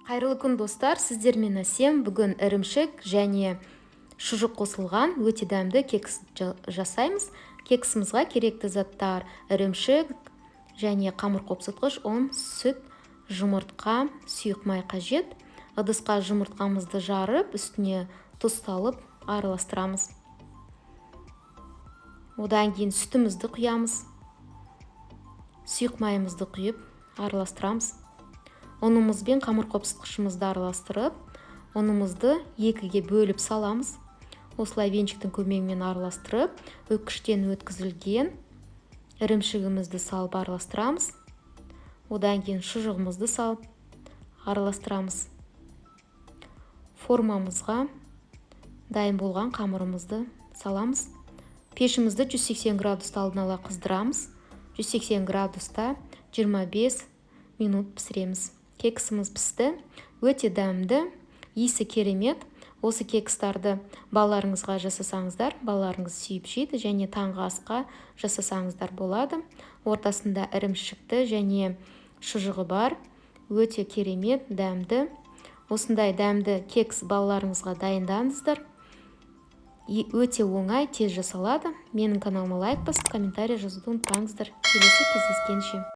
Қайырлы күн достар, сіздермен Әсем. Бүгін ірімшік және шұжық қосылған өте дәмді кекс жасаймыз. Кексімізге керекті заттар: ірімшік және қамыр қопсытқыш, ұн, сүт, жұмыртқа, сұйық май қажет. Ыдысқа жұмыртқамызды жарып, үстіне тұз салып араластырамыз. Одан кейін сүтімізді құямыз. Сұйық майымызды құйып араластырамыз. Ұнымыз бен қамыр қопсытқышымызды араластырып, ұнымызды екіге бөліп саламыз. Осылай венчиктің көмегімен араластырып, өткіштен өткізілген ірімшігімізді салып араластырамыз. Одан кейін шұжығымызды салып араластырамыз. Формамызға дайын болған қамырымызды саламыз. Пешімізді 180 градуста алдын ала қыздырамыз. 180 градуста 25 минут пісіреміз. Кексіміз пісті, өте дәмді, иісі керемет. Осы кекстарды балаларыңызға жасасаңыздар, балаларыңыз сүйіп жейді, және таңғы асқа жасасаңыздар болады. Ортасында ірімшікті және шұжығы бар, өте керемет, дәмді. Осындай дәмді кекс балаларыңызға дайындаңыздар. Өте оңай, тез жасалады. Менің каналыма лайк басып, комментарий жазуды ұмытпаңыздар. Келесі кездескенше.